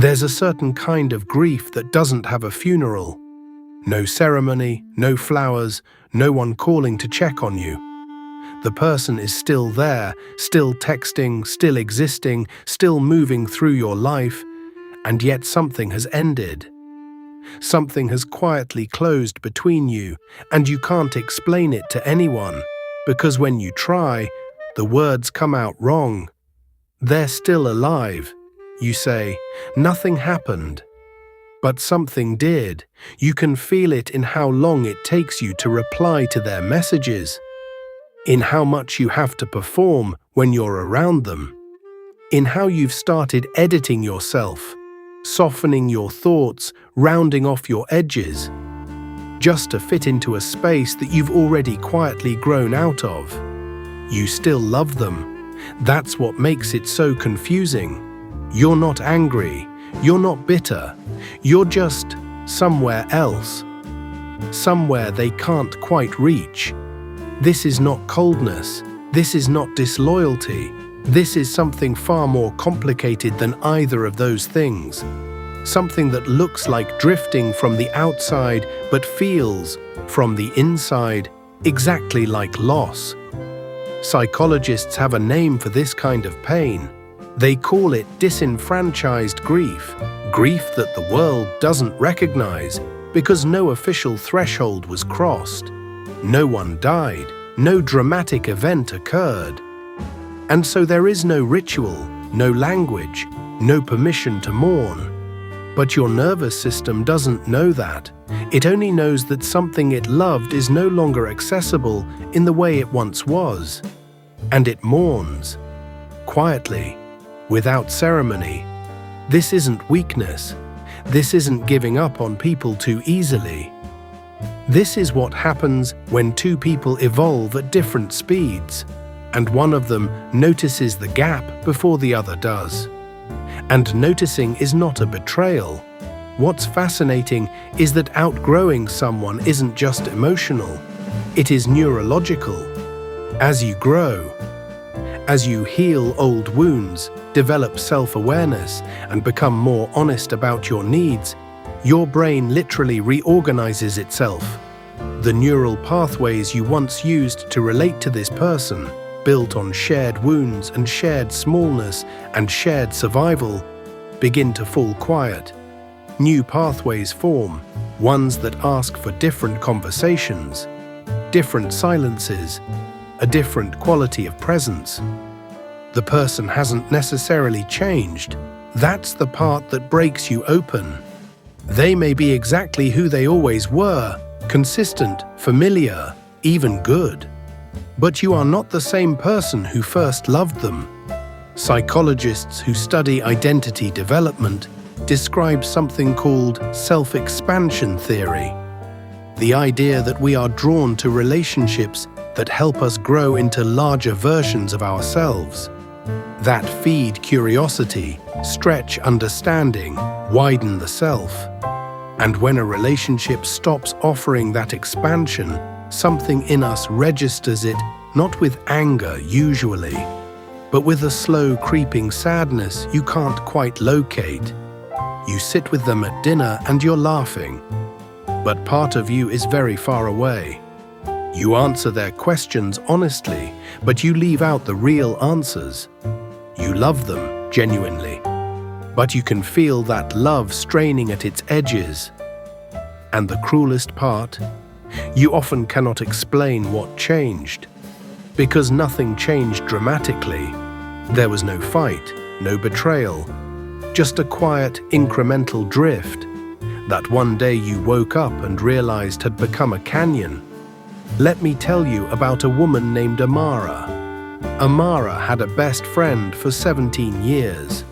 There's a certain kind of grief that doesn't have a funeral. No ceremony, no flowers, no one calling to check on you. The person is still there, still texting, still existing, still moving through your life, and yet something has ended. Something has quietly closed between you, and you can't explain it to anyone, because when you try, the words come out wrong. They're still alive. You say, nothing happened. But something did. You can feel it in how long it takes you to reply to their messages, in how much you have to perform when you're around them, in how you've started editing yourself, softening your thoughts, rounding off your edges, just to fit into a space that you've already quietly grown out of. You still love them. That's what makes it so confusing. You're not angry. You're not bitter. You're just somewhere else. Somewhere they can't quite reach. This is not coldness. This is not disloyalty. This is something far more complicated than either of those things. Something that looks like drifting from the outside but feels, from the inside, exactly like loss. Psychologists have a name for this kind of pain. They call it disenfranchised grief, grief that the world doesn't recognize because no official threshold was crossed. No one died, no dramatic event occurred. And so there is no ritual, no language, no permission to mourn. But your nervous system doesn't know that. It only knows that something it loved is no longer accessible in the way it once was. And it mourns, quietly, without ceremony. This isn't weakness. This isn't giving up on people too easily. This is what happens when two people evolve at different speeds, and one of them notices the gap before the other does. And noticing is not a betrayal. What's fascinating is that outgrowing someone isn't just emotional, it is neurological. As you grow, as you heal old wounds, develop self-awareness, and become more honest about your needs, your brain literally reorganizes itself. The neural pathways you once used to relate to this person, built on shared wounds and shared smallness and shared survival, begin to fall quiet. New pathways form, ones that ask for different conversations, different silences, a different quality of presence. The person hasn't necessarily changed. That's the part that breaks you open. They may be exactly who they always were, consistent, familiar, even good. But you are not the same person who first loved them. Psychologists who study identity development describe something called self-expansion theory. The idea that we are drawn to relationships that help us grow into larger versions of ourselves, that feed curiosity, stretch understanding, widen the self. And when a relationship stops offering that expansion, something in us registers it, not with anger usually, but with a slow creeping sadness you can't quite locate. You sit with them at dinner and you're laughing, but part of you is very far away. You answer their questions honestly, but you leave out the real answers. You love them genuinely, but you can feel that love straining at its edges. And the cruelest part, you often cannot explain what changed, because nothing changed dramatically. There was no fight, no betrayal, just a quiet, incremental drift that one day you woke up and realized had become a canyon. Let me tell you about a woman named Amara. Amara had a best friend for 17 years.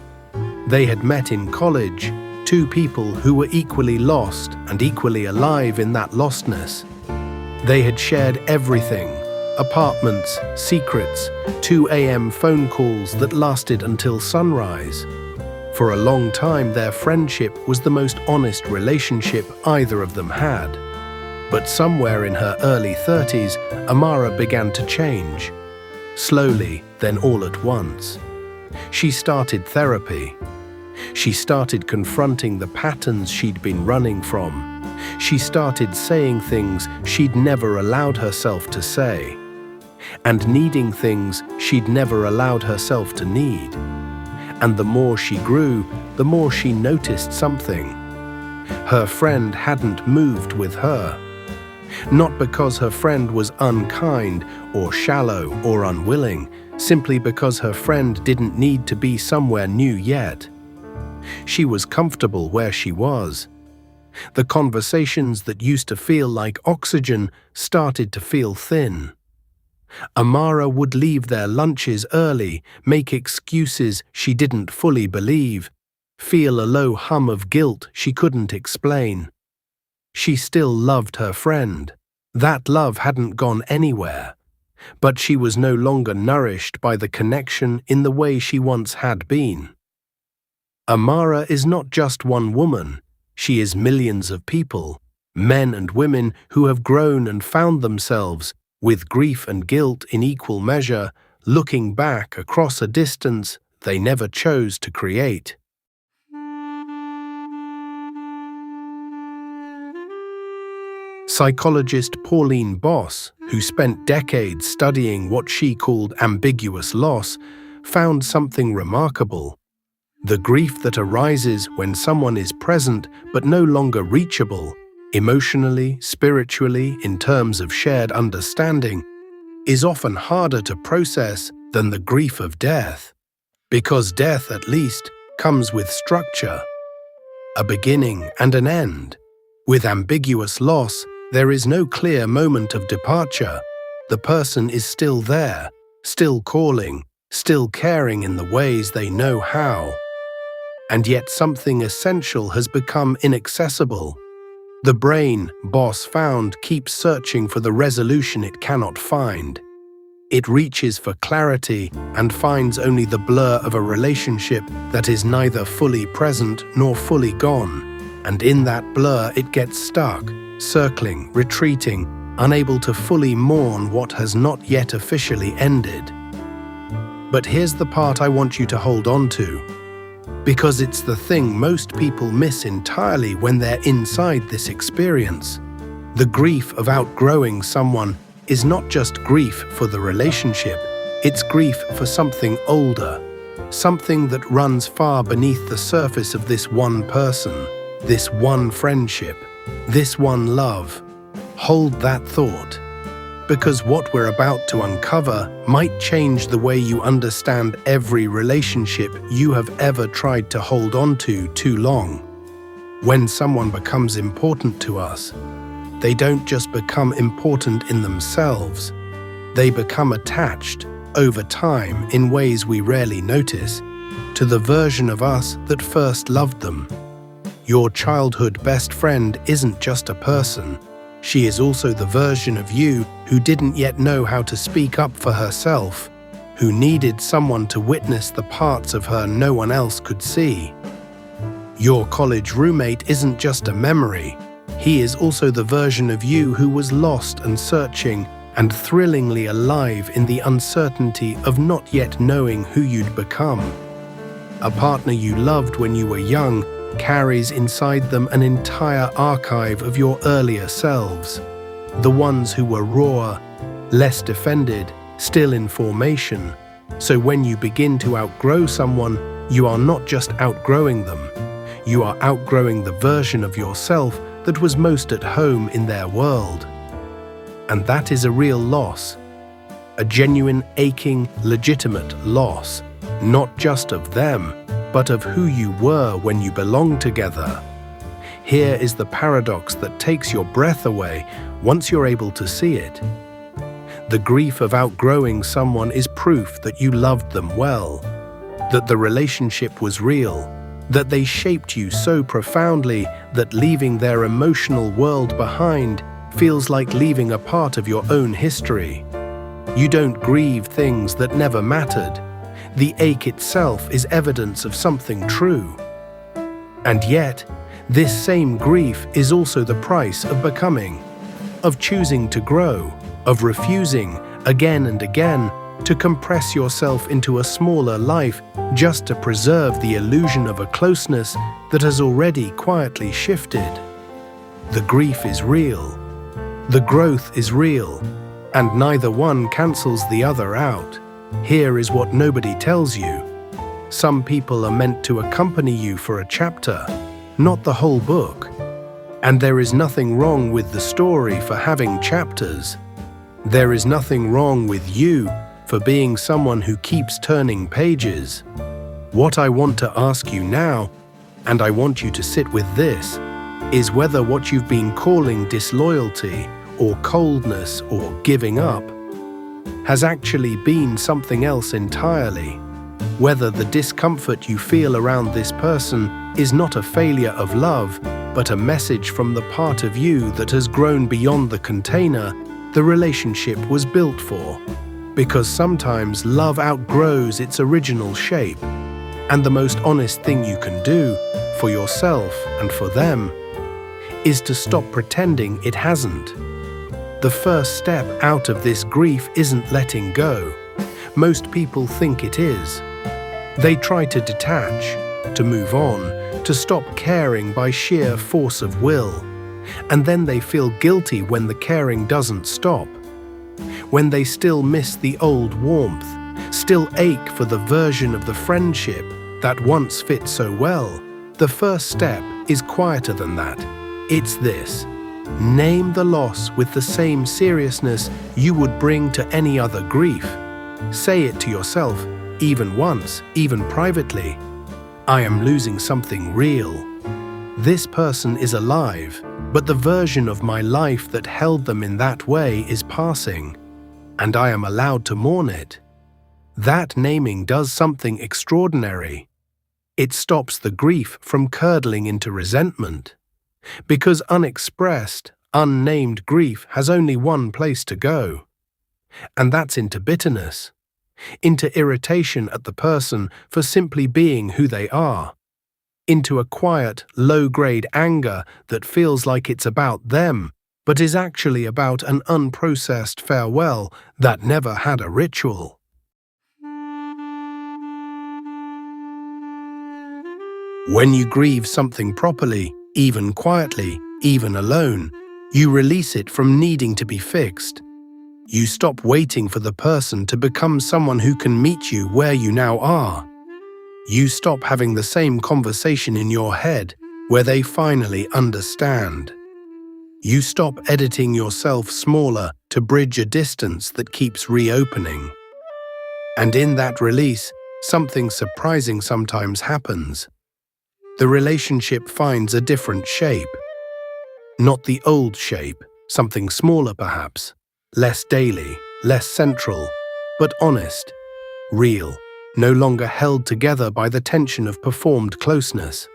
They had met in college, two people who were equally lost and equally alive in that lostness. They had shared everything: apartments, secrets, 2 a.m. phone calls that lasted until sunrise. For a long time, their friendship was the most honest relationship either of them had. But somewhere in her early 30s, Amara began to change. Slowly, then all at once. She started therapy. She started confronting the patterns she'd been running from. She started saying things she'd never allowed herself to say, and needing things she'd never allowed herself to need. And the more she grew, the more she noticed something. Her friend hadn't moved with her. Not because her friend was unkind or shallow or unwilling, simply because her friend didn't need to be somewhere new yet. She was comfortable where she was. The conversations that used to feel like oxygen started to feel thin. Amara would leave their lunches early, make excuses she didn't fully believe, feel a low hum of guilt she couldn't explain. She still loved her friend. That love hadn't gone anywhere, but she was no longer nourished by the connection in the way she once had been. Amara is not just one woman, she is millions of people, men and women who have grown and found themselves, with grief and guilt in equal measure, looking back across a distance they never chose to create. Psychologist Pauline Boss, who spent decades studying what she called ambiguous loss, found something remarkable. The grief that arises when someone is present but no longer reachable, emotionally, spiritually, in terms of shared understanding, is often harder to process than the grief of death. Because death, at least, comes with structure, a beginning and an end. With ambiguous loss, there is no clear moment of departure. The person is still there, still calling, still caring in the ways they know how. And yet something essential has become inaccessible. The brain, Boss found, keeps searching for the resolution it cannot find. It reaches for clarity and finds only the blur of a relationship that is neither fully present nor fully gone. And in that blur it gets stuck, circling, retreating, unable to fully mourn what has not yet officially ended. But here's the part I want you to hold on to, because it's the thing most people miss entirely when they're inside this experience. The grief of outgrowing someone is not just grief for the relationship, it's grief for something older, something that runs far beneath the surface of this one person, this one friendship, this one love. Hold that thought, because what we're about to uncover might change the way you understand every relationship you have ever tried to hold on to too long. When someone becomes important to us, they don't just become important in themselves, they become attached, over time, in ways we rarely notice, to the version of us that first loved them. Your childhood best friend isn't just a person, she is also the version of you who didn't yet know how to speak up for herself, who needed someone to witness the parts of her no one else could see. Your college roommate isn't just a memory, he is also the version of you who was lost and searching and thrillingly alive in the uncertainty of not yet knowing who you'd become. A partner you loved when you were young carries inside them an entire archive of your earlier selves, the ones who were raw, less defended, still in formation. So when you begin to outgrow someone, you are not just outgrowing them, you are outgrowing the version of yourself that was most at home in their world. And that is a real loss, a genuine, aching, legitimate loss, not just of them, but of who you were when you belonged together. Here is the paradox that takes your breath away once you're able to see it. The grief of outgrowing someone is proof that you loved them well, that the relationship was real, that they shaped you so profoundly that leaving their emotional world behind feels like leaving a part of your own history. You don't grieve things that never mattered. The ache itself is evidence of something true. And yet, this same grief is also the price of becoming, of choosing to grow, of refusing, again and again, to compress yourself into a smaller life just to preserve the illusion of a closeness that has already quietly shifted. The grief is real. The growth is real. And neither one cancels the other out. Here is what nobody tells you. Some people are meant to accompany you for a chapter, not the whole book. And there is nothing wrong with the story for having chapters. There is nothing wrong with you for being someone who keeps turning pages. What I want to ask you now, and I want you to sit with this, is whether what you've been calling disloyalty or coldness or giving up has actually been something else entirely. Whether the discomfort you feel around this person is not a failure of love, but a message from the part of you that has grown beyond the container the relationship was built for. Because sometimes love outgrows its original shape, and the most honest thing you can do, for yourself and for them, is to stop pretending it hasn't. The first step out of this grief isn't letting go. Most people think it is. They try to detach, to move on, to stop caring by sheer force of will. And then they feel guilty when the caring doesn't stop. When they still miss the old warmth, still ache for the version of the friendship that once fit so well. The first step is quieter than that. It's this: name the loss with the same seriousness you would bring to any other grief. Say it to yourself, even once, even privately. I am losing something real. This person is alive, but the version of my life that held them in that way is passing, and I am allowed to mourn it. That naming does something extraordinary. It stops the grief from curdling into resentment. Because unexpressed, unnamed grief has only one place to go. And that's into bitterness, into irritation at the person for simply being who they are, into a quiet, low-grade anger that feels like it's about them, but is actually about an unprocessed farewell that never had a ritual. When you grieve something properly, even quietly, even alone, you release it from needing to be fixed. You stop waiting for the person to become someone who can meet you where you now are. You stop having the same conversation in your head where they finally understand. You stop editing yourself smaller to bridge a distance that keeps reopening. And in that release, something surprising sometimes happens. The relationship finds a different shape. Not the old shape, something smaller perhaps, less daily, less central, but honest, real, no longer held together by the tension of performed closeness.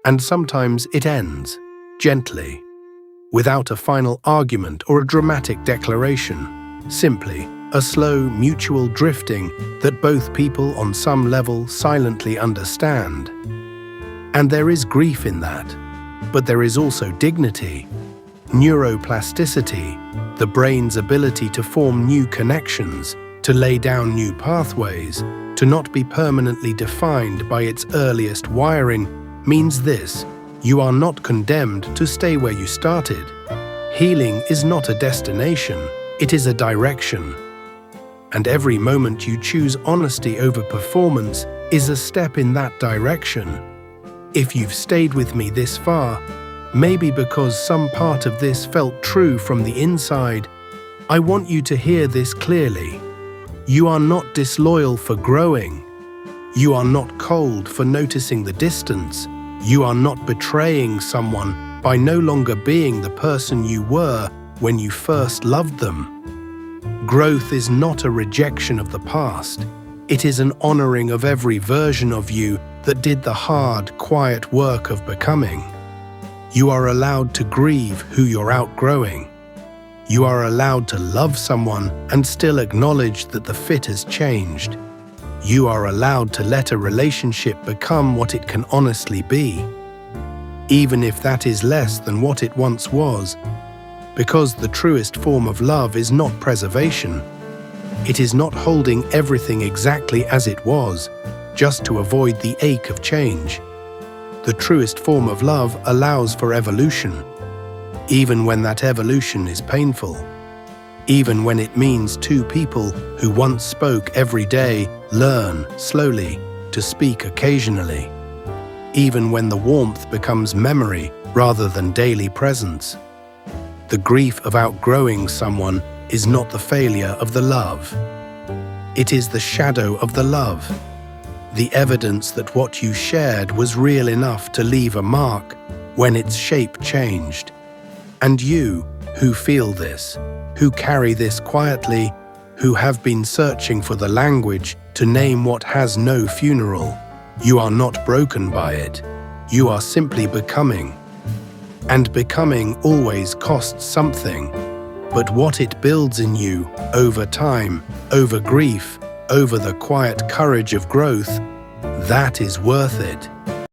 And sometimes it ends, gently, without a final argument or a dramatic declaration, simply a slow mutual drifting that both people on some level silently understand. And there is grief in that, but there is also dignity, neuroplasticity, the brain's ability to form new connections, to lay down new pathways, to not be permanently defined by its earliest wiring, means this: you are not condemned to stay where you started. Healing is not a destination, it is a direction. And every moment you choose honesty over performance is a step in that direction. If you've stayed with me this far, maybe because some part of this felt true from the inside, I want you to hear this clearly. You are not disloyal for growing. You are not cold for noticing the distance. You are not betraying someone by no longer being the person you were when you first loved them. Growth is not a rejection of the past. It is an honoring of every version of you that did the hard, quiet work of becoming. You are allowed to grieve who you're outgrowing. You are allowed to love someone and still acknowledge that the fit has changed. You are allowed to let a relationship become what it can honestly be, even if that is less than what it once was, because the truest form of love is not preservation. It is not holding everything exactly as it was, just to avoid the ache of change. The truest form of love allows for evolution, even when that evolution is painful. Even when it means two people who once spoke every day learn, slowly, to speak occasionally. Even when the warmth becomes memory rather than daily presence. The grief of outgrowing someone is not the failure of the love. It is the shadow of the love. The evidence that what you shared was real enough to leave a mark when its shape changed. And you, who feel this, who carry this quietly, who have been searching for the language to name what has no funeral, you are not broken by it. You are simply becoming. And becoming always costs something. But what it builds in you, over time, over grief, over the quiet courage of growth, that is worth it.